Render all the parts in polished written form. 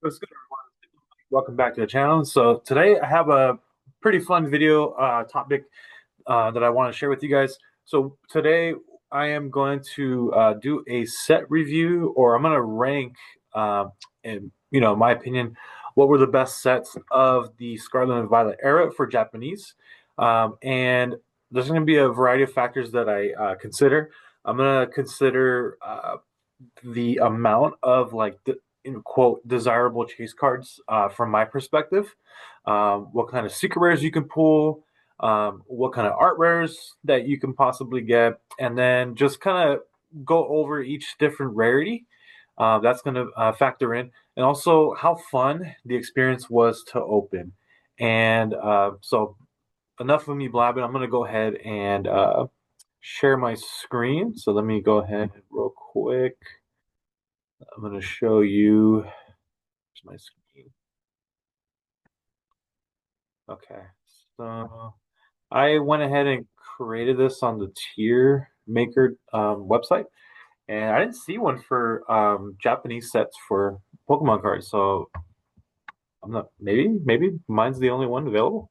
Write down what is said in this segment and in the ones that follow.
What's good, everyone? Welcome back to the channel. So today I have a pretty fun video topic that I want to share with you guys. So today I am going to do a set review, or I'm going to rank, in my opinion, what were the best sets of the Scarlet and Violet era for Japanese. And there's going to be a variety of factors that I consider. I'm going to consider the amount of like the in quote desirable chase cards from my perspective, what kind of secret rares you can pull, what kind of art rares that you can possibly get, and then just kind of go over each different rarity. That's going to factor in, and also how fun the experience was to open. And so, enough of me blabbing. I'm going to go ahead and share my screen. So let me go ahead real quick. I'm going to show you my screen. Okay. So I went ahead and created this on the tier maker website, and I didn't see one for Japanese sets for Pokemon cards. So I'm not, maybe mine's the only one available.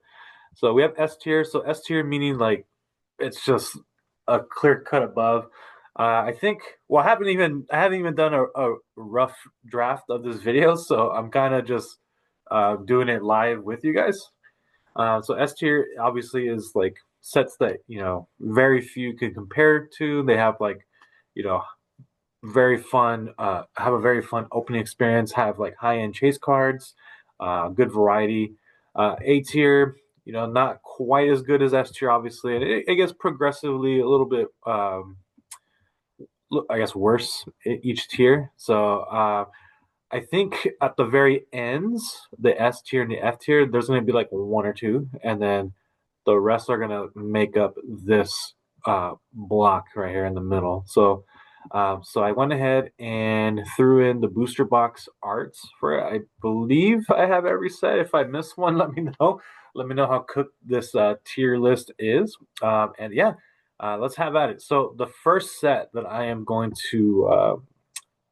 So we have S tier. So S tier meaning like it's just a clear cut above. I think. Well, I haven't even done a rough draft of this video, so I'm kind of just doing it live with you guys. So S tier obviously is like sets that very few can compare to. They have like you know very fun have a very fun opening experience. Have like high end chase cards, good variety. A tier, not quite as good as S tier, obviously, and it gets progressively a little bit, I guess, worse each tier. So I think at the very ends, the S tier and the F tier, there's going to be like one or two, and then the rest are going to make up this block right here in the middle. So I went ahead and threw in the booster box arts for it. I believe I have every set. If I miss one, let me know. Let me know how cooked this tier list is. And yeah, let's have at it. So the first set that I am going to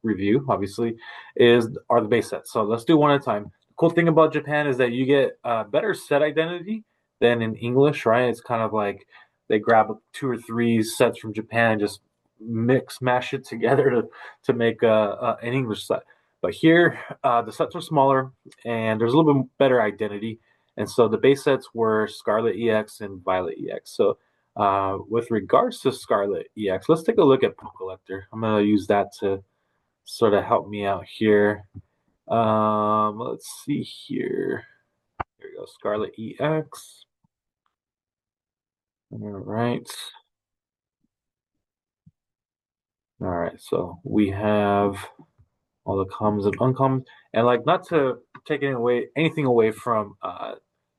review, obviously, are the base sets. So let's do one at a time. The cool thing about Japan is that you get better set identity than in English, right? It's kind of like they grab two or three sets from Japan and just mash it together to make an English set. But here, the sets are smaller and there's a little bit better identity. And so the base sets were Scarlet EX and Violet EX. So with regards to Scarlet EX, let's take a look at Poke Collector. I'm going to use that to sort of help me out here. Let's see here. Here we go, Scarlet EX. All right. All right, so we have all the commons and uncommons, and like not to take anything away from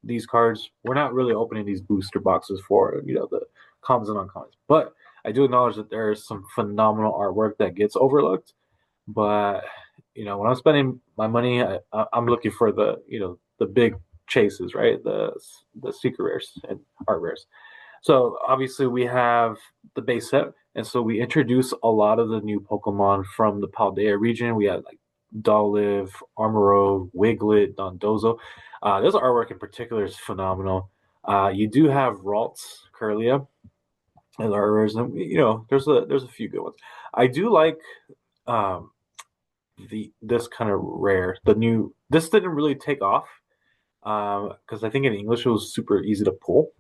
these cards, we're not really opening these booster boxes for the commons and uncommons, but I do acknowledge that there is some phenomenal artwork that gets overlooked. But when I'm spending my money, I'm looking for the big chases, right? The secret rares and art rares. So obviously we have the base set, and so we introduce a lot of the new Pokemon from the Paldea region. We had like Dolliv, Armoro, Wiglet, Dondozo. This artwork in particular is phenomenal. You do have Ralts, Curlia, as art rares, and there's a few good ones. I do like um, this kind of rare. This didn't really take off because I think in English it was super easy to pull,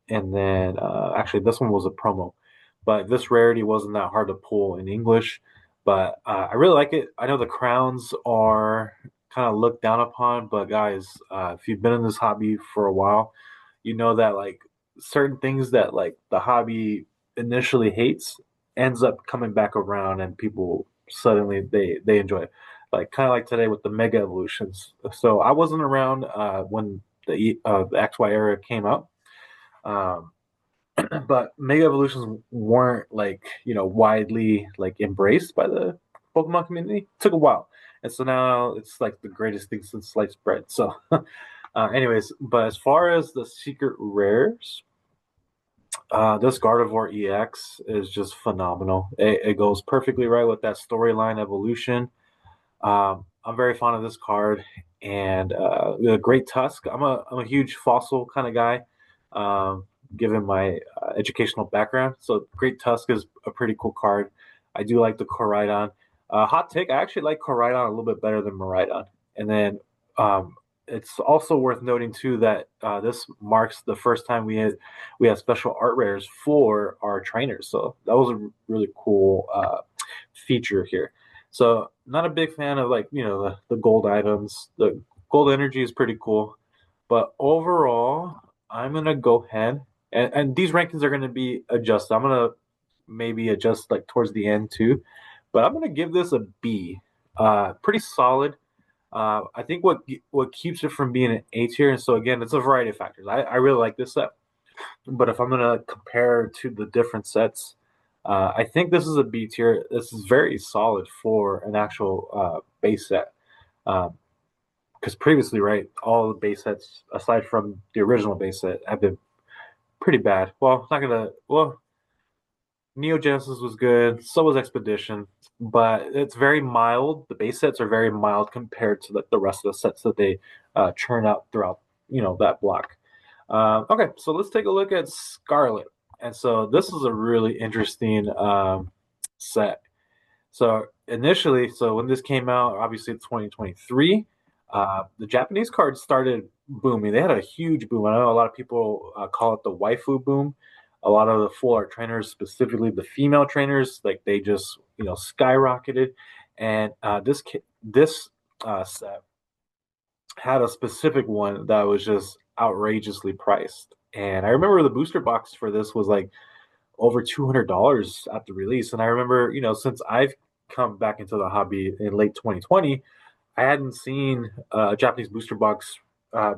and then actually this one was a promo, but this rarity wasn't that hard to pull in English. But I really like it. I know the crowns are kind of looked down upon, but guys, if you've been in this hobby for a while, you know that like certain things that like the hobby initially hates ends up coming back around, and people suddenly they enjoy it. Like kind of like today with the mega evolutions. So I wasn't around when the XY era came out. Um, but mega evolutions weren't like widely like embraced by the Pokemon community. It took a while, and so now it's like the greatest thing since sliced bread. So, anyways, but as far as the secret rares, this Gardevoir EX is just phenomenal. It goes perfectly right with that storyline evolution. I'm very fond of this card, and the Great Tusk. I'm a huge fossil kind of guy, um, given my educational background. So Great Tusk is a pretty cool card. I do like the Koraidon. Hot take, I actually like Koraidon a little bit better than Miraidon. And then um, it's also worth noting too that this marks the first time we had special art rares for our trainers. So that was a really cool feature here. So not a big fan of like the gold items. The gold energy is pretty cool, but overall, I'm gonna go ahead and these rankings are gonna be adjusted. I'm gonna maybe adjust like towards the end too, but I'm gonna give this a B. Pretty solid. I think what keeps it from being an A tier, and so again, it's a variety of factors. I really like this set, but if I'm gonna compare to the different sets, I think this is a B tier. This is very solid for an actual base set. Because previously, right, all the base sets aside from the original base set have been pretty bad. Well, not gonna. Well, Neo Genesis was good. So was Expedition, but it's very mild. The base sets are very mild compared to the rest of the sets that they churn out throughout that block. Okay, so let's take a look at Scarlet. And so this is a really interesting set. So initially, so when this came out, obviously it's 2023, the Japanese cards started booming. They had a huge boom. I know a lot of people call it the waifu boom. A lot of the full art trainers, specifically the female trainers, like they just skyrocketed. And this set had a specific one that was just outrageously priced. And I remember the booster box for this was like over $200 at the release. And I remember, since I've come back into the hobby in late 2020, I hadn't seen a Japanese booster box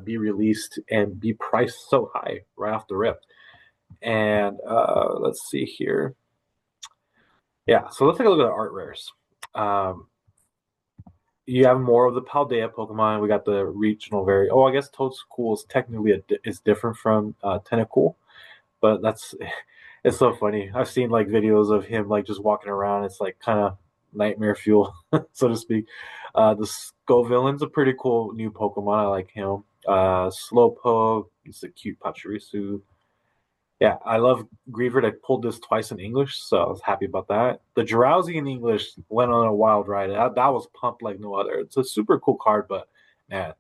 be released and be priced so high right off the rip. And let's see here. Yeah, so let's take a look at the art rares. Um, you have more of the Paldea Pokemon. We got the regional Oh, I guess Toadstool is technically is different from Tentacool, but that's it's so funny. I've seen like videos of him like just walking around. It's like kind of nightmare fuel, so to speak. The Scovillain's a pretty cool new Pokemon. I like him. Slowpoke, he's a cute Pachirisu. Yeah, I love Griever. I pulled this twice in English, so I was happy about that. The Drowsy in English went on a wild ride. That was pumped like no other. It's a super cool card, but man,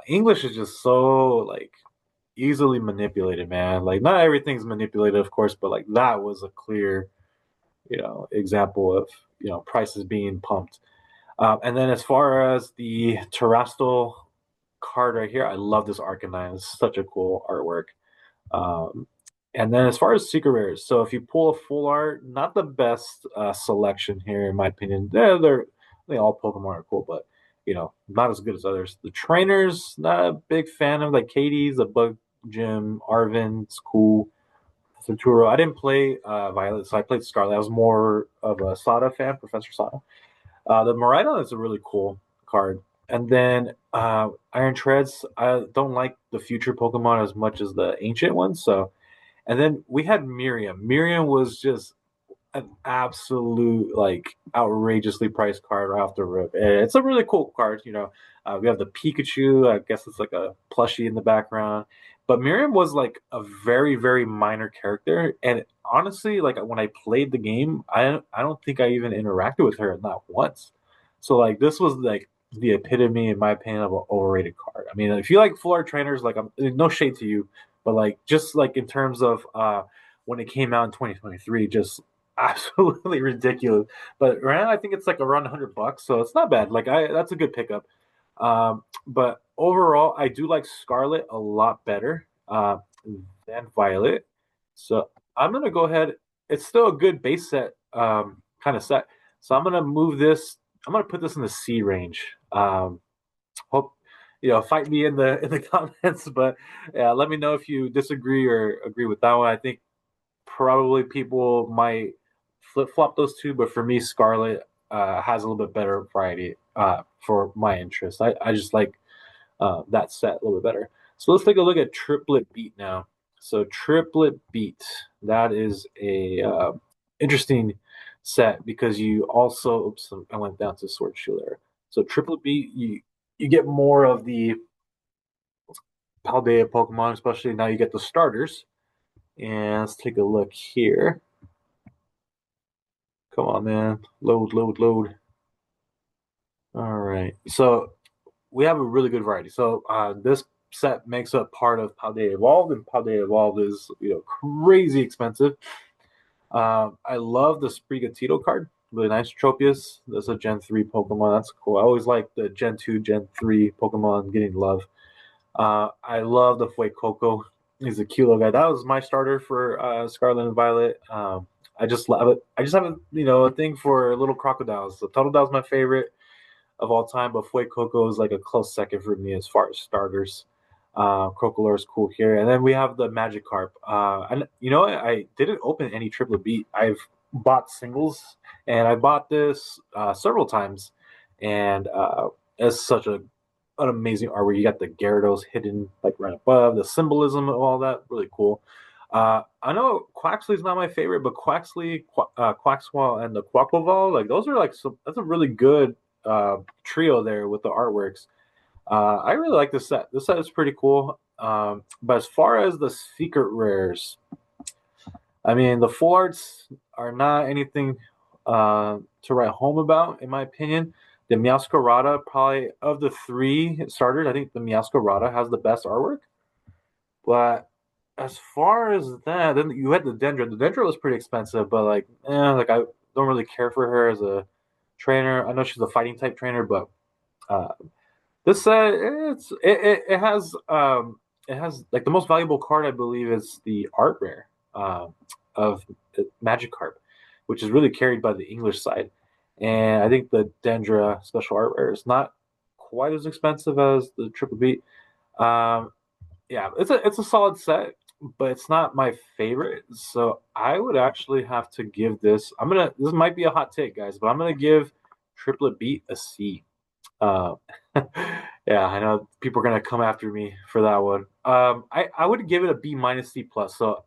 English is just so like easily manipulated, man. Like not everything's manipulated, of course, but like that was a clear, example of prices being pumped. And then as far as the Terastal card right here, I love this Arcanine. It's such a cool artwork. Um, and then as far as secret rares, so if you pull a full art, not the best selection here in my opinion. They all Pokemon are cool, but not as good as others. The trainers, not a big fan of like Katie's, the Bug Gym, Arvin's cool. Centuro. I didn't play Violet, so I played Scarlet. I was more of a Sada fan, Professor Sada. The Miraidon is a really cool card. And then Iron Treads, I don't like the future Pokemon as much as the ancient ones. So, and then we had Miriam. Miriam was just an absolute like outrageously priced card right off the rip. And it's a really cool card. We have the Pikachu. I guess it's like a plushie in the background. But Miriam was like a very very minor character, and honestly, like when I played the game, I don't think I even interacted with her not once. So like this was like the epitome, in my opinion, of an overrated card. I mean, if you like full art trainers, like I'm no shade to you, but like just like in terms of when it came out in 2023, just absolutely ridiculous. But right now, I think it's like around $100, so it's not bad. Like that's a good pickup. But overall, I do like Scarlet a lot better than Violet. So I'm gonna go ahead. It's still a good base set kind of set. So I'm gonna move this. I'm gonna put this in the C range. Hope fight me in the comments, but yeah, let me know if you disagree or agree with that one. I think probably people might flip flop those two, but for me, Scarlet has a little bit better variety for my interest. I just like that set a little bit better. So let's take a look at Triplet Beat now. So Triplet Beat, that is a interesting set because you also, oops, I went down to Sword Shield there. So Triple B, you get more of the Paldea Pokemon, especially now you get the starters. And let's take a look here. Come on, man. Load, load, load. All right. So we have a really good variety. So this set makes up part of Paldea Evolved, and Paldea Evolved is crazy expensive. I love the Sprigatito card. Really nice. Tropius. That's a Gen 3 Pokemon. That's cool. I always like the Gen 2, Gen 3 Pokemon getting love. I love the Fuecoco. He's a cute little guy. That was my starter for Scarlet and Violet. I just love it. I just have a thing for little crocodiles. So Totodile's my favorite of all time, but Fuecoco is like a close second for me as far as starters. Crocolore is cool here, and then we have the Magikarp. And you know what? I didn't open any Triple B. I've bought singles, and I bought this several times, and it's such an amazing art where you got the Gyarados hidden like right above, the symbolism of all that, really cool. I know Quaxly's not my favorite, but Quaxwell, and the Quaquaval, like those are like that's a really good trio there with the artworks. I really like this set. This set is pretty cool. But as far as the secret rares, I mean, the full arts are not anything to write home about, in my opinion. The Meowscarada, probably of the three starters, I think the Meowscarada has the best artwork. But as far as that, then you had the Dendra. The Dendra was pretty expensive, but like I don't really care for her as a trainer. I know she's a fighting type trainer, but uh, this it has like the most valuable card I believe is the art rare of Magikarp, which is really carried by the English side, and I think the Dendra special art rare is not quite as expensive as the Triple B. Um, yeah, it's a solid set, but it's not my favorite. So I would actually have to give this. This might be a hot take, guys, but I'm gonna give Triplet Beat a C. Uh, yeah, I know people are gonna come after me for that one. I would give it a B minus C plus. So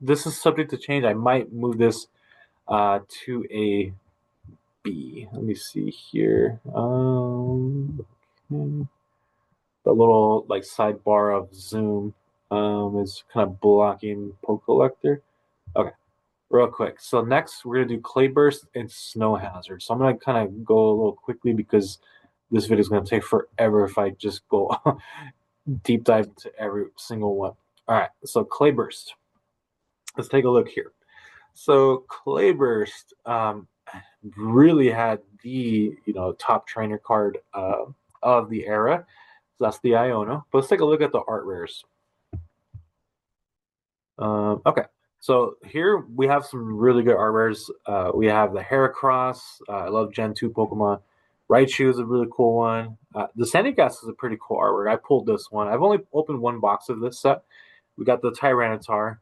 this is subject to change. I might move this to a B. Let me see here. Okay. The little like sidebar of zoom is kind of blocking Poke Collector. Okay, real quick. So next we're gonna do Clay Burst and Snow Hazard. So I'm gonna kind of go a little quickly because this video is gonna take forever if I just go deep dive into every single one. All right, so Clay Burst. Let's take a look here. So Clay Burst really had the top trainer card of the era. So that's the Iono. But let's take a look at the art rares. Okay, so here we have some really good art rares. We have the Heracross. I love Gen 2 Pokemon. Raichu is a really cool one. The Sandygast is a pretty cool artwork. I pulled this one. I've only opened one box of this set. We got the Tyranitar.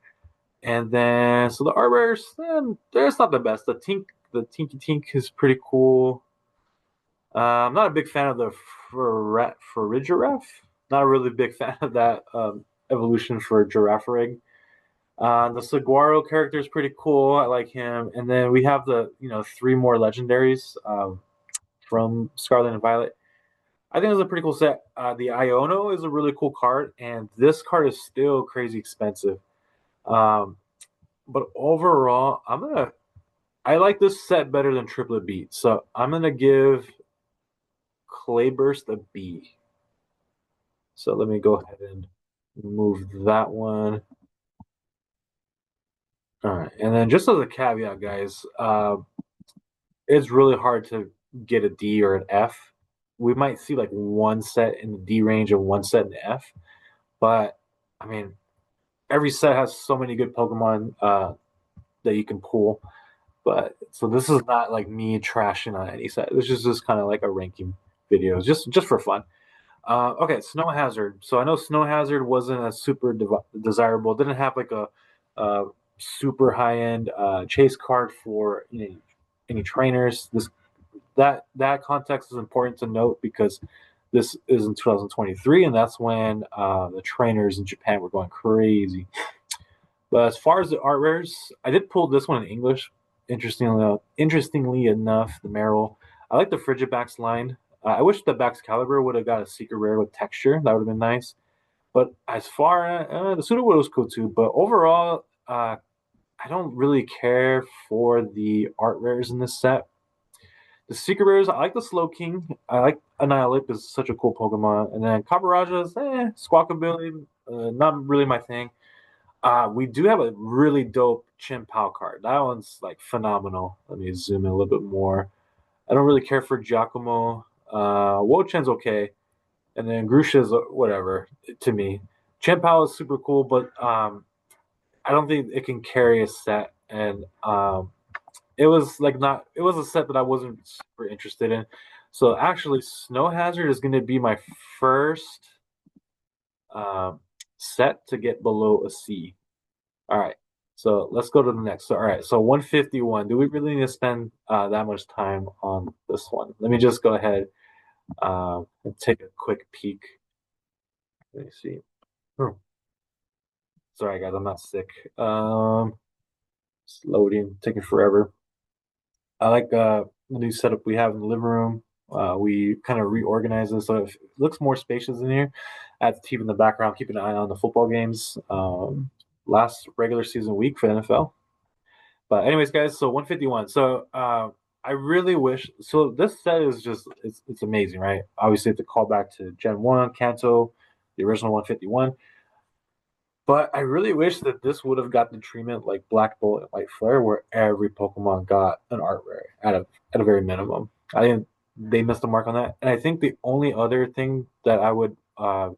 And then, so the art rares, it's not the best. The Tinky Tink is pretty cool. I'm not a big fan of the Farigiraf. Not a really big fan of that evolution for Girafarig. The Saguaro character is pretty cool. I like him. And then we have the three more legendaries from Scarlet and Violet. I think it's a pretty cool set. The Iono is a really cool card, and this card is still crazy expensive. But overall, I like this set better than Triplet Beat. So I'm gonna give Clayburst a B. So let me go ahead and move that one. All right, and then just as a caveat, guys, it's really hard to get a D or an F. We might see like one set in the D range and one set in the F, but I mean, every set has so many good Pokemon that you can pull. But so this is not like me trashing on any set. This is just kind of like a ranking video, just for fun. Okay, Snow Hazard. So I know Snow Hazard wasn't a super desirable. Didn't have like a super high end chase card for any trainers. That context is important to note because this is in 2023, and that's when the trainers in Japan were going crazy. But as far as the art rares, I did pull this one in English. Interestingly enough, the Merrill. I like the Frigibax line. I wish the Baxcalibur would have got a secret rare with texture. That would have been nice. But as far as the Sudowoodo was cool too. But overall, I don't really care for the art rares in this set. The secret rares, I like the Slow King. I like Annihilate is such a cool Pokemon. And then Cabarajas, Squawkabilly, not really my thing. We do have a really dope Chin Pao card. That one's like phenomenal. Let me zoom in a little bit more. I don't really care for Giacomo. Wo-Chen's okay. And then Grusha's whatever to me. Chin Pao is super cool, but I don't think it can carry a set. And it was like not it was a set that I wasn't super interested in. So actually, Snow Hazard is going to be my first um, set to get below a C. All right, so let's go to the next. So all right, so 151. Do we really need to spend that much time on this one? Let me just go ahead and take a quick peek. Let me see. Oh, sorry, guys, I'm not sick. It's loading, taking forever. I like the new setup we have in the living room. We kind of reorganize it so it looks more spacious in here. I have the TV in the background, keeping an eye on the football games. Last regular season week for the NFL. But anyways, guys, so 151. So I really wish. So this set is just it's amazing, right? Obviously, it's a callback to Gen One, Kanto, the original 151. But I really wish that this would have got the treatment like Black Bolt and White Flare, where every Pokemon got an art rare at a very minimum. I think they missed the mark on that. And I think the only other thing that I would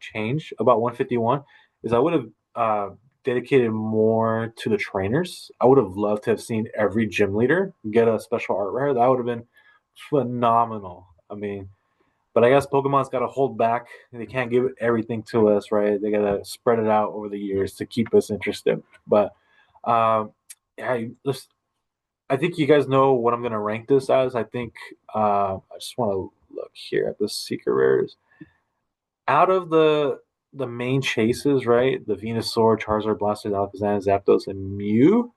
change about 151 is I would have dedicated more to the trainers. I would have loved to have seen every gym leader get a special art rare. That would have been phenomenal. I mean, but I guess Pokemon's got to hold back. They can't give everything to us, right? They got to spread it out over the years to keep us interested. But um, yeah, I think you guys know what I'm going to rank this as. I think I just want to look here at the secret rares. Out of the main chases, right? The Venusaur, Charizard, Blastoise, Alakazam, Zapdos, and Mew.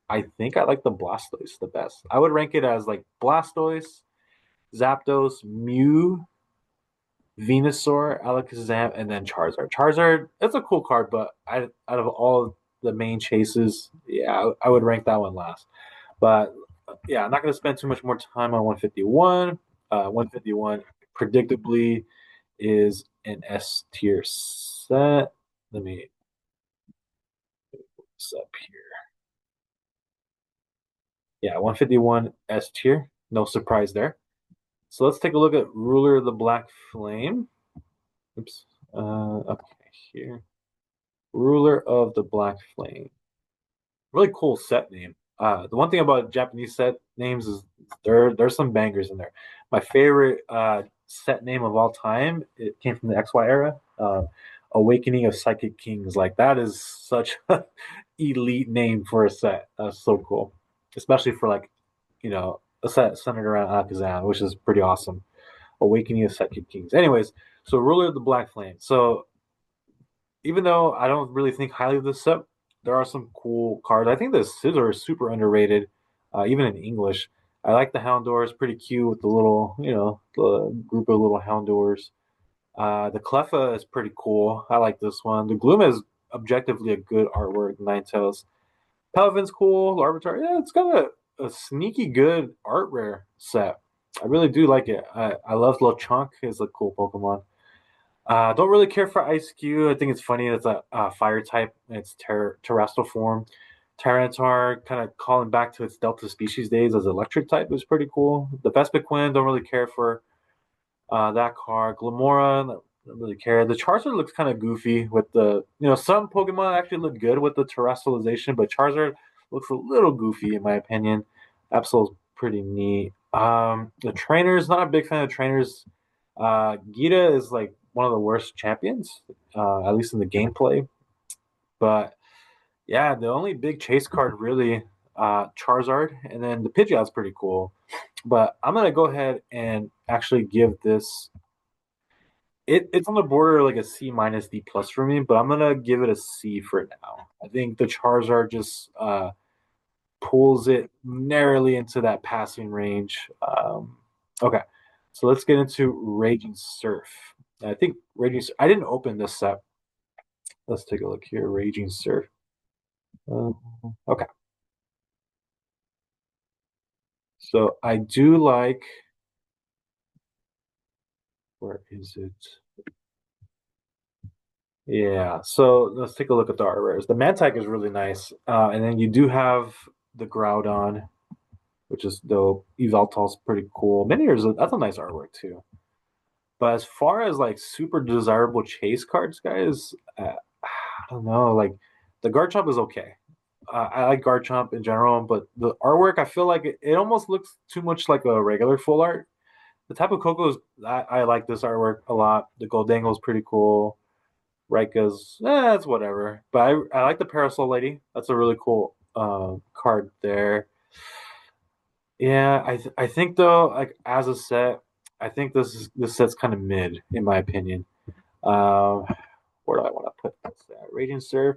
I think I like the Blastoise the best. I would rank it as like Blastoise, Zapdos, Mew, Venusaur, Alakazam, and then Charizard. Charizard, it's a cool card, but out of all the main chases, yeah, I would rank that one last. But yeah, I'm not going to spend too much more time on 151. 151 predictably is an S tier set. Let me put this up here. Yeah, 151 S tier. No surprise there. So let's take a look at Ruler of the Black Flame. Oops. Up here. Ruler of the Black Flame. Really cool set name. The one thing about Japanese set names is there's some bangers in there. My favorite set name of all time, it came from the XY era. Awakening of Psychic Kings. Like that is such an elite name for a set. That's so cool, especially for like a set centered around Alakazam, which is pretty awesome. Awakening of Psychic Kings. Anyways, so Ruler of the Black Flame. So even though I don't really think highly of this set, there are some cool cards. I think the Scizor is super underrated, even in English. I like the Houndour; it's pretty cute with the little, the group of little Houndours. The Cleffa is pretty cool. I like this one. The Gloom is objectively a good artwork. Ninetales. Pelican's cool. Larvitar, yeah, it's got a sneaky good art rare set. I really do like it. I love Lechonk. It's a cool Pokemon. Don't really care for Ice Cube. I think it's funny. It's a fire type. It's terrestrial form. Tyranitar kind of calling back to its Delta species days as electric type is pretty cool. The Vespiquen, don't really care for that card. Glamora, don't really care. The Charizard looks kind of goofy with some Pokemon actually look good with the terrestrialization, but Charizard looks a little goofy in my opinion. Absol's pretty neat. The trainers, not a big fan of trainers. Gita is like one of the worst champions, at least in the gameplay. But yeah, the only big chase card really, Charizard, and then the Pidgeot's pretty cool. But I'm gonna go ahead and actually give this. It's on the border like a C minus D plus for me, but I'm gonna give it a C for now. I think the Charizard just pulls it narrowly into that passing range. Okay, so let's get into Raging Surf. I think I didn't open this set. Let's take a look here. Raging Surf. Um, okay, so I do like. Where is it? Yeah, so let's take a look at the art rares. The Mantike is really nice, and then you do have the Groudon, which is dope. Yveltal's pretty cool. Minior's that's a nice artwork too. But as far as like super desirable chase cards, guys, I don't know. Like the Garchomp is okay. I like Garchomp in general, but the artwork I feel like it almost looks too much like a regular full art. The type of Coco's I like this artwork a lot. The Goldango is pretty cool. Rika's it's whatever. But I like the Parasol Lady. That's a really cool card there. Yeah, I think though, like as a set, I think this set's kind of mid in my opinion. Um, where do I want to put this at? Radiant Surf.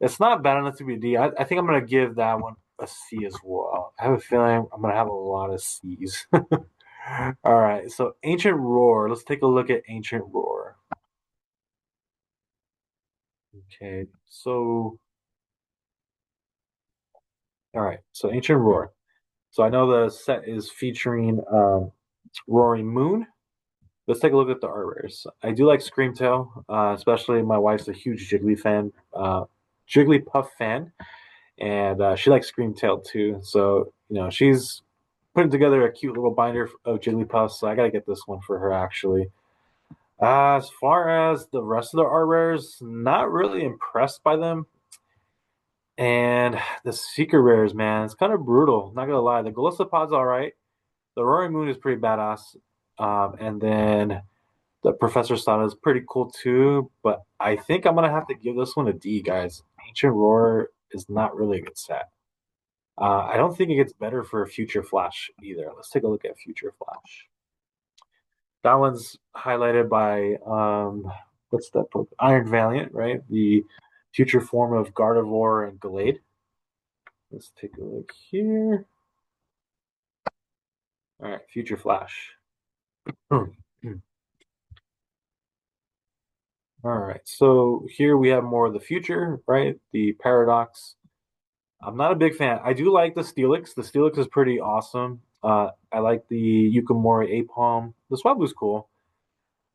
It's not bad enough to be a D. I think I'm gonna give that one a C as well. I have a feeling I'm gonna have a lot of C's. All right, so Ancient Roar. Let's take a look at Ancient Roar. Okay, so all right, so Ancient Roar. So I know the set is featuring Roaring Moon. Let's take a look at the art rares. I do like Screamtail, especially my wife's a huge Jigglypuff fan, and she likes Screamtail too. So she's putting together a cute little binder of Jigglypuffs. So I gotta get this one for her actually. As far as the rest of the art rares, not really impressed by them. And the secret rares, man, it's kind of brutal. Not gonna lie, the Golisopod's all right. The Roaring Moon is pretty badass. And then the Professor Stana is pretty cool too, but I think I'm gonna have to give this one a D, guys. Ancient Roar is not really a good set. I don't think it gets better for Future Flash either. Let's take a look at Future Flash. That one's highlighted by what's that book? Iron Valiant, right? The future form of Gardevoir and Gallade. Let's take a look here. All right, Future Flash. All right, so here we have more of the future, right? The Paradox. I'm not a big fan. I do like the Steelix. The Steelix is pretty awesome. I like the Yukimori Apom. The Swablu's cool.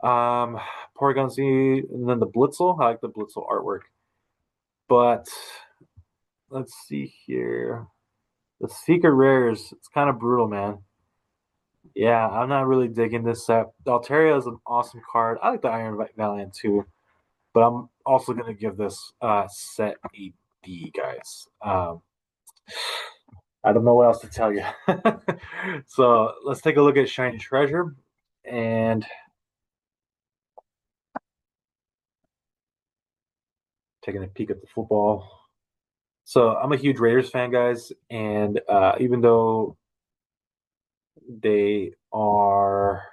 Um, Porygon Z, and then the Blitzel. I like the Blitzel artwork. But let's see here. The Secret Rares, it's kind of brutal, man. Yeah, I'm not really digging this set. Altaria is an awesome card. I like the Iron Valiant too, but I'm also going to give this set a D, guys. I don't know what else to tell you. So let's take a look at Shiny Treasure and taking a peek at the football. So I'm a huge Raiders fan, guys, and even though they are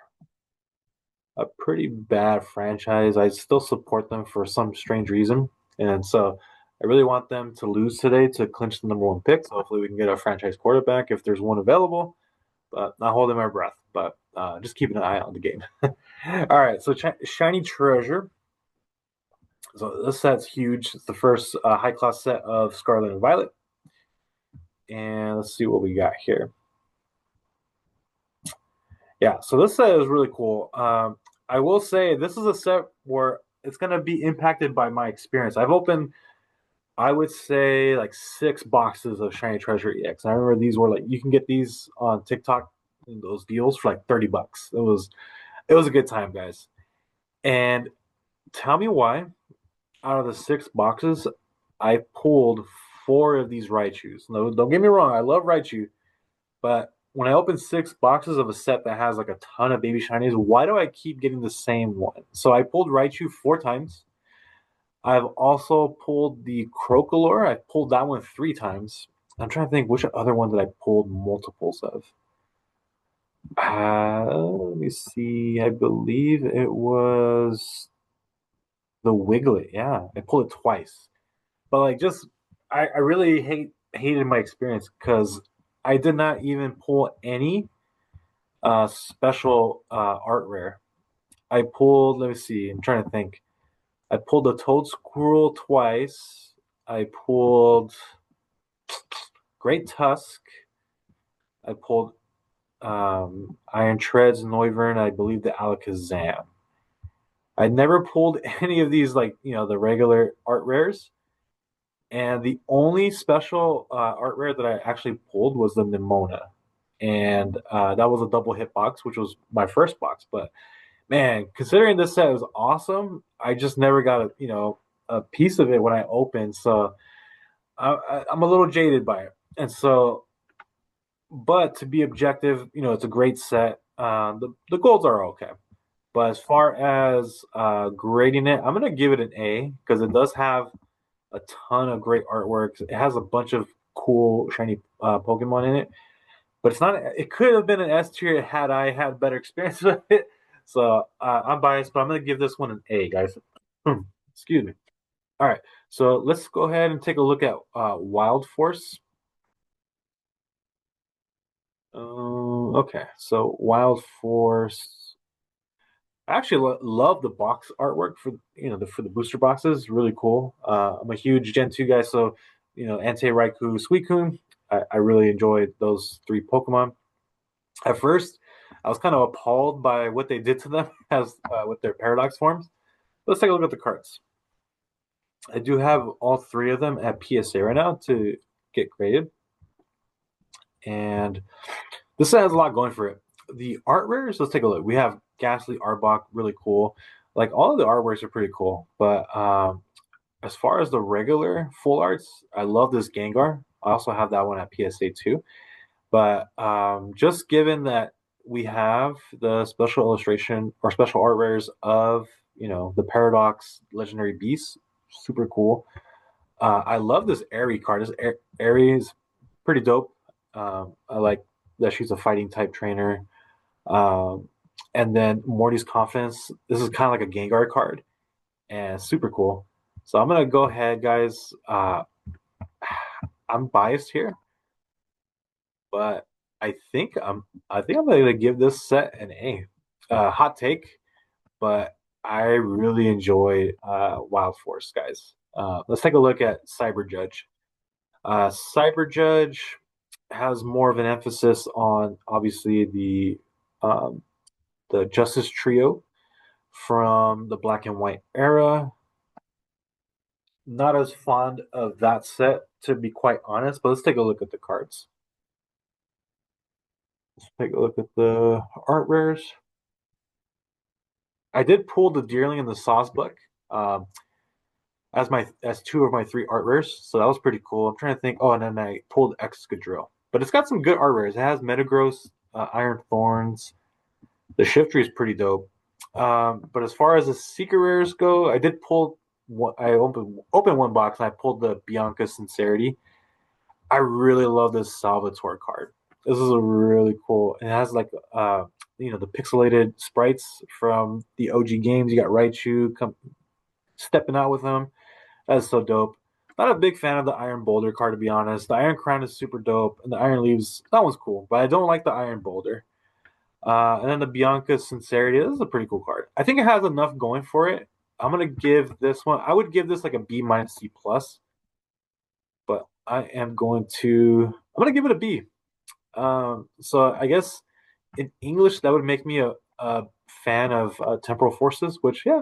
a pretty bad franchise, I still support them for some strange reason. And so I really want them to lose today to clinch the number one pick. So hopefully we can get a franchise quarterback if there's one available. But not holding my breath, but just keeping an eye on the game. All right, so Shiny Treasure. So this set's huge. It's the first high class set of Scarlet and Violet. And let's see what we got here. Yeah, so this set is really cool. I will say this is a set where it's going to be impacted by my experience. I've opened, I would say, like 6 boxes of Shiny Treasure EX. And I remember these were like you can get these on TikTok, those deals for like $30. It was a good time, guys. And tell me why, out of the 6 boxes, I pulled 4 of these Raichus. No, don't get me wrong, I love Raichu, but when I open 6 boxes of a set that has like a ton of baby shinies, why do I keep getting the same one? So I pulled Raichu 4 times. I've also pulled the Crocolore. I pulled that one 3 times. I'm trying to think which other one that I pulled multiples of. Let me see. I believe it was the Wiglet. Yeah, I pulled it twice. But like, just I really hated my experience because I did not even pull any special art rare. I pulled. Let me see. I'm trying to think. I pulled a Toad Squirrel twice. I pulled Great Tusk. I pulled Iron Treads, Noivern. I believe the Alakazam. I never pulled any of these like the regular art rares. And the only special art rare that I actually pulled was the Nimona, and that was a double hit box, which was my first box. But man, considering this set was awesome, I just never got a piece of it when I opened. So I'm a little jaded by it, and so but to be objective, it's a great set. The golds are okay, but as far as grading it, I'm gonna give it an A because it does have a ton of great artwork. It has a bunch of cool shiny Pokemon in it, but it's not. It could have been an S tier had I had better experience with it. So I'm biased, but I'm gonna give this one an A, guys. Excuse me. All right, so let's go ahead and take a look at Wild Force. Okay, so Wild Force. I actually love the box artwork for for the booster boxes. Really cool. I'm a huge Gen 2 guy, so Entei, Raikou, Suicune. I really enjoyed those three Pokemon. At first, I was kind of appalled by what they did to them as with their paradox forms. Let's take a look at the cards. I do have all three of them at PSA right now to get graded, and this set has a lot going for it. The art rares, let's take a look. We have Ghastly Arbok, really cool. Like all of the artworks are pretty cool, but as far as the regular full arts, I love this Gengar. I also have that one at PSA too. But just given that we have the special illustration or special art rares of the Paradox Legendary Beast, super cool. I love this Airy card. Airy is pretty dope. I like that she's a fighting type trainer. Um, and then Morty's Confidence. This is kind of like a Gengar card and super cool. So I'm gonna go ahead, guys. I'm biased here, but I think I'm gonna give this set an A. Hot take, but I really enjoyed Wild Force, guys. Let's take a look at Cyber Judge. Cyber Judge has more of an emphasis on obviously the Justice Trio from the Black and White era. Not as fond of that set, to be quite honest, but let's take a look at the cards. Let's take a look at the art rares. I did pull the Deerling and the Sawsbuck um, as two of my three art rares, so that was pretty cool. I'm trying to think. Oh, and then I pulled Excadrill, but it's got some good art rares. It has Metagross, Iron Thorns. The Shiftry is pretty dope. But as far as the secret rares go, I did pull. I opened one box and I pulled the Bianca Sincerity. I really love this Salvatore card. This is a really cool. It has like the pixelated sprites from the OG games. You got Raichu stepping out with them. That's so dope. Not a big fan of the Iron Boulder card, to be honest. The Iron Crown is super dope, and the Iron Leaves, that one's cool, but I don't like the Iron Boulder. And then the Bianca Sincerity, this is a pretty cool card. I think it has enough going for it. I'm gonna give this one. I would give this like a B minus C plus, but I'm gonna give it a B. So I guess in English that would make me a fan of Temporal Forces, which yeah,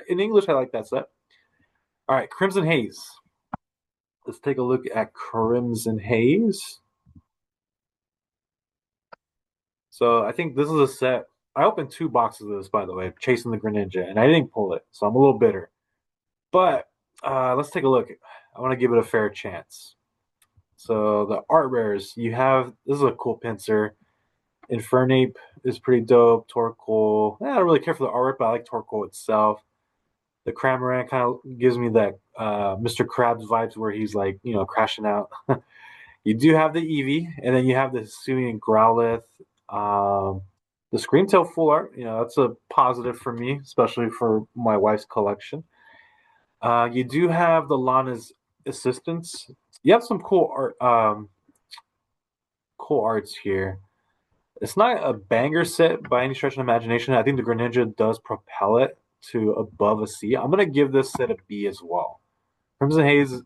in English I like that set. All right, Crimson Haze. Let's take a look at Crimson Haze. So I think this is a set. I opened two boxes of this, by the way, Chasing the Greninja, and I didn't pull it, so I'm a little bitter. But let's take a look. I want to give it a fair chance. So the art rares, you have this is a cool pincer. Infernape is pretty dope. Torkoal, I don't really care for the art, but I like Torkoal itself. The Cramorant kind of gives me that Mr. Krabs vibes where he's like, crashing out. You do have the Eevee, and then you have the Hisuian Growlithe. The Screamtail full art, that's a positive for me, especially for my wife's collection. You do have the Lana's Assistants. You have some cool arts here. It's not a banger set by any stretch of imagination. I think the Greninja does propel it to above a C. I'm gonna give this set a B as well. Crimson Haze.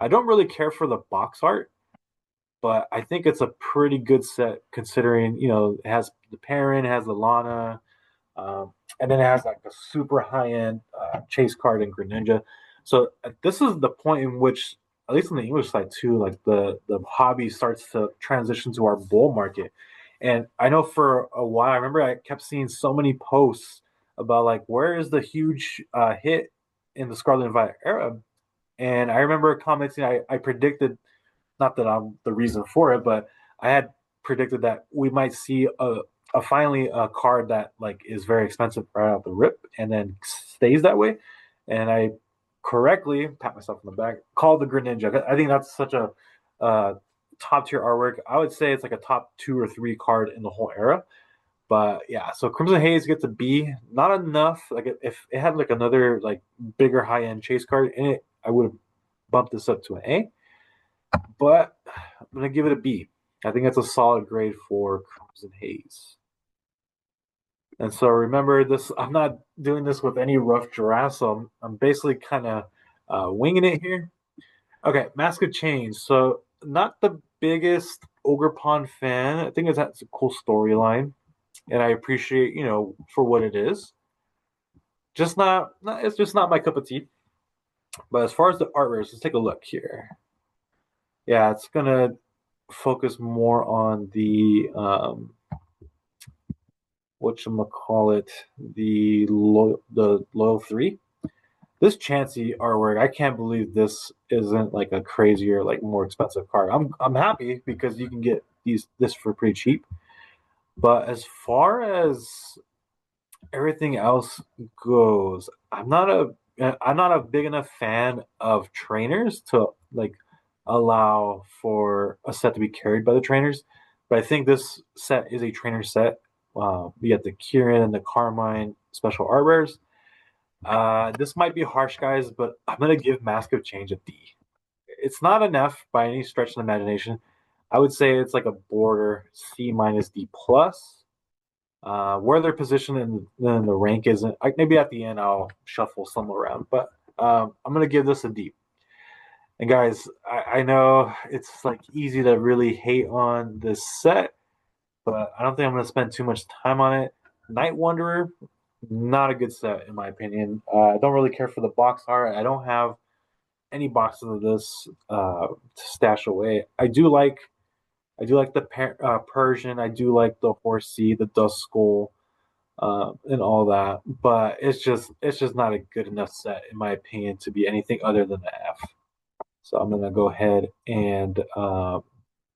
I don't really care for the box art, but I think it's a pretty good set considering it has the Perrin, it has the Lana, um, and then it has like the super high end chase card in Greninja. So this is the point in which, at least on the English side too, like the hobby starts to transition to our bull market. And I know for a while, I remember I kept seeing so many posts about like where is the huge hit in the Scarlet and Violet era, and I remember commenting, I predicted, not that I'm the reason for it, but I had predicted that we might see a finally a card that like is very expensive right out the rip and then stays that way. And I correctly pat myself on the back, called the Greninja. I think that's such a uh, top tier artwork. I would say it's like a top 2 or 3 card in the whole era. But yeah, so Crimson Haze gets a B. Not enough. Like if it had like another like bigger high end chase card in it, I would have bumped this up to an A. But I'm gonna give it a B. I think that's a solid grade for Crimson Haze. And so remember this, I'm not doing this with any rough draft, so I'm basically kind of winging it here. Okay, Mask of Change. So not the biggest Ogre Pond fan. I think it's a cool storyline, and I appreciate for what it is. Just not it's just not my cup of tea. But as far as the art rares, let's take a look here. Yeah, it's gonna focus more on the whatchamacallit, the low three. This Chansey artwork, I can't believe this isn't like a crazier, like more expensive card. I'm happy because you can get this for pretty cheap. But as far as everything else goes, I'm not a big enough fan of trainers to like allow for a set to be carried by the trainers. But I think this set is a trainer set. We got the Kieran and the Carmine special art rares. This might be harsh, guys, but I'm gonna give Mask of Change a D. It's not enough by any stretch of the imagination. I would say it's like a border C minus D plus. Where they're positioned in the rank isn't. Maybe at the end I'll shuffle some around, but I'm gonna give this a D. And guys, I know it's like easy to really hate on this set, but I don't think I'm gonna spend too much time on it. Night Wanderer, not a good set in my opinion. I don't really care for the box art. I don't have any boxes of this to stash away. I do like the Persian. I do like the Horsey, the Dust Skull, and all that. But it's just not a good enough set in my opinion to be anything other than the F. So I'm gonna go ahead and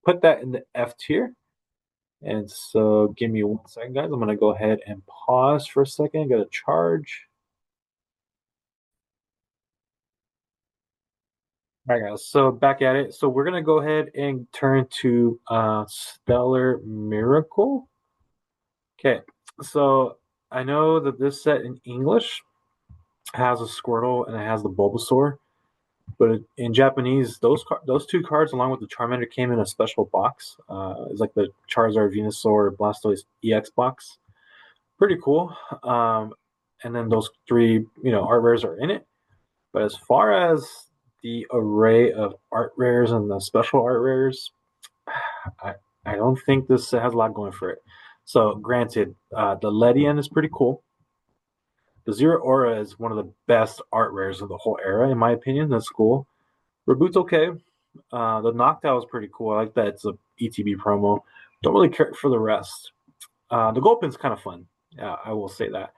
put that in the F tier. And so give me 1 second, guys. I'm gonna go ahead and pause for a second. Get a charge. All right, guys. So back at it. So we're gonna go ahead and turn to Stellar Miracle. Okay. So I know that this set in English has a Squirtle and it has the Bulbasaur, but in Japanese, those 2 cards along with the Charmander came in a special box. It's like the Charizard, Venusaur, Blastoise EX box. Pretty cool. And then those 3, art rares are in it. But as far as the array of art rares and the special art rares, I, I don't think this has a lot going for it. So, granted, the Ledian is pretty cool. The Zero Aura is one of the best art rares of the whole era, in my opinion. That's cool. Reboot's okay. The Noctowl is pretty cool. I like that it's a ETB promo. Don't really care for the rest. The Gulpin's kind of fun. Yeah, I will say that.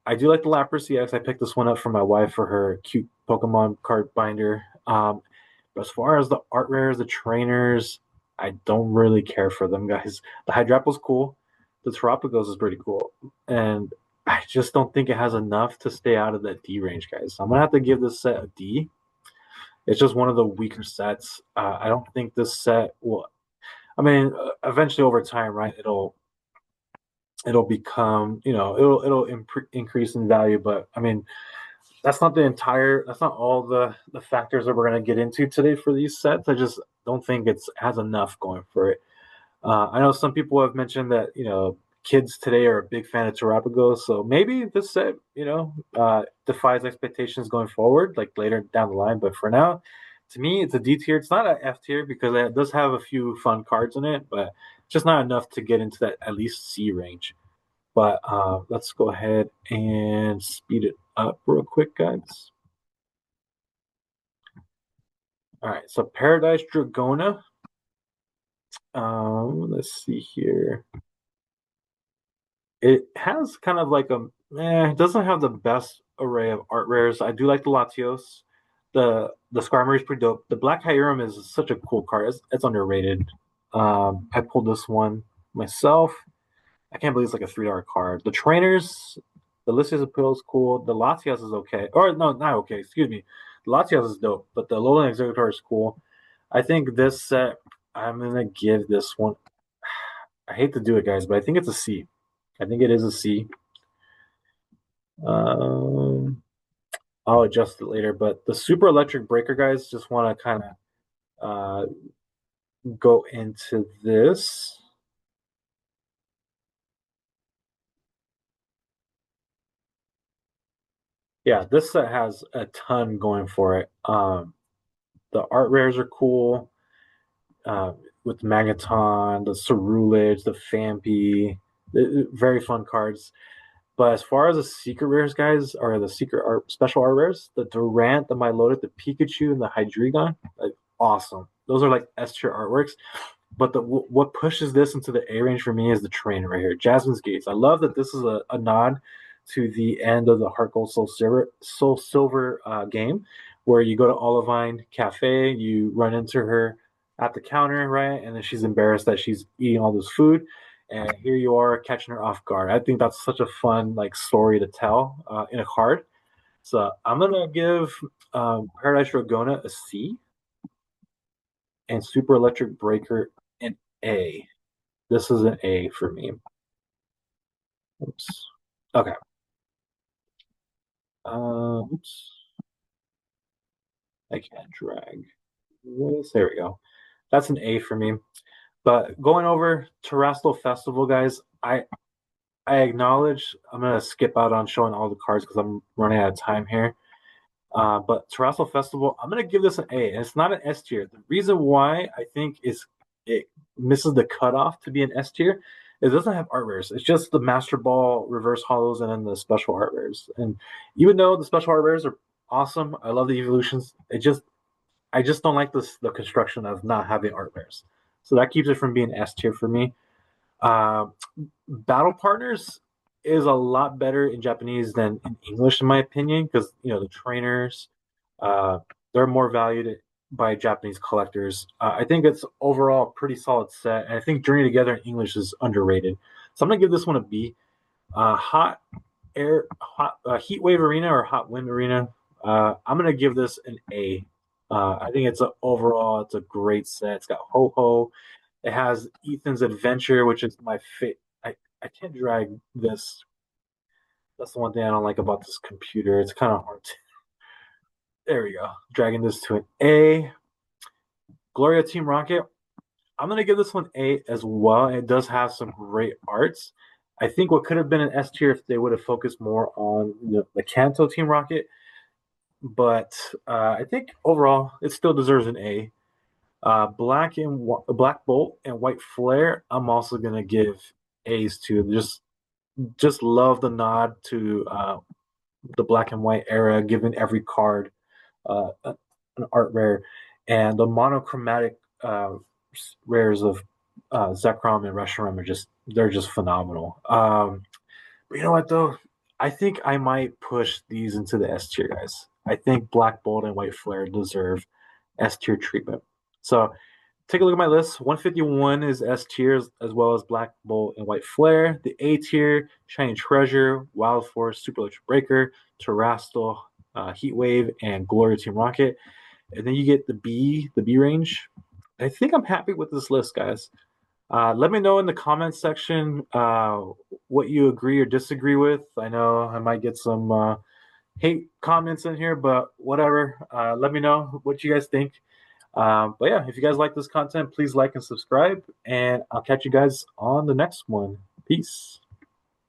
I do like the Lapras EX. I picked this one up for my wife for her cute Pokemon card binder. But as far as the art rares, the trainers, I don't really care for them, guys. The Hydrapple's cool. The Terapagos is pretty cool. And I just don't think it has enough to stay out of that D range, guys. So I'm going to have to give this set a D. It's just one of the weaker sets. I don't think this set will. I mean, eventually over time, right? It'll become, it'll increase in value. But I mean, that's not all the factors that we're going to get into today for these sets. I just don't think it's has enough going for it. I know some people have mentioned that kids today are a big fan of Terapagos, so maybe this set defies expectations going forward, like later down the line. But for now, to me, it's a D tier. It's not an F tier because it does have a few fun cards in it, but just not enough to get into that at least C range. But let's go ahead and speed it up real quick, guys. All right, so Paradise Dragona. Let's see here. It has kind of like it doesn't have the best array of art rares. I do like the Latios. The Skarmory is pretty dope. The Black Hyrum is such a cool card. It's underrated. I pulled this one myself. I can't believe it's like a $3 card. The trainers, the Lysias Appeal is cool. The Latias is okay. Or no, not okay, excuse me. The Latias is dope, but the Alolan Executor is cool. I think this set, I'm gonna give this one. I hate to do it, guys, but I think it's a C. I think it is a C. Um, I'll adjust it later. But the Super Electric Breaker, guys, just want to kind of go into this. Yeah, this set has a ton going for it. The art rares are cool. With Magneton, the Cerulege, the Fampi, very fun cards. But as far as the secret rares, guys, or the secret art, special art rares, the Durant, the Milotic, the Pikachu, and the Hydreigon, like awesome. Those are like S tier artworks. But what pushes this into the A range for me is the train right here, Jasmine's Gates. I love that this is a nod to the end of the Heart Gold Soul Silver game, where you go to Olivine Cafe, you run into her at the counter, right, and then she's embarrassed that she's eating all this food, and here you are catching her off guard. I think that's such a fun like story to tell in a card. So I'm gonna give Paradise Dragona a C and Super Electric Breaker an A. This is an A for me. Oops. Okay. Oops. I can't drag this. There we go. That's an A for me. But going over Terrestrial Festival, guys, I acknowledge I'm gonna skip out on showing all the cards because I'm running out of time here. But Terrestrial Festival, I'm gonna give this an A, and it's not an S tier. The reason why I think is it misses the cutoff to be an S tier. It doesn't have art rares. It's just the Master Ball reverse hollows and then the special art rares. And even though the special art rares are awesome, I love the evolutions. I just don't like the construction of not having art rares. So that keeps it from being S tier for me. Uh, Battle Partners is a lot better in Japanese than in English, in my opinion, because the trainers uh, they're more valued by Japanese collectors. I think it's overall a pretty solid set, and I think Journey Together in English is underrated. So I'm gonna give this one a B. Heat Wave Arena or Hot Wind Arena. I'm gonna give this an A. I think it's a great set. It's got Ho Ho. It has Ethan's Adventure, which is my fit. I can't drag this. That's the one thing I don't like about this computer. It's kind of hard to. There we go. Dragging this to an A. Gloria Team Rocket. I'm gonna give this one A as well. It does have some great arts. I think what could have been an S tier if they would have focused more on the Kanto Team Rocket, but I think overall it still deserves an A. Black Bolt and White Flare. I'm also gonna give A's to. Just love the nod to the black and white era, giving every card an art rare, and the monochromatic rares of Zekrom and Reshiram they're just phenomenal. But you know what though? I think I might push these into the S tier, guys. I think Black Bolt and White Flare deserve S tier treatment. So take a look at my list. 151 is S tier as well as Black Bolt and White Flare. The A tier, Shining Treasure, Wild Force, Super Electric Breaker, Terrastal, Heat Wave, and Gloria Team Rocket. And then you get the B range. I think I'm happy with this list, guys. Let me know in the comments section what you agree or disagree with. I know I might get some hate comments in here, but whatever. Let me know what you guys think. But yeah, if you guys like this content, please like and subscribe, and I'll catch you guys on the next one. Peace.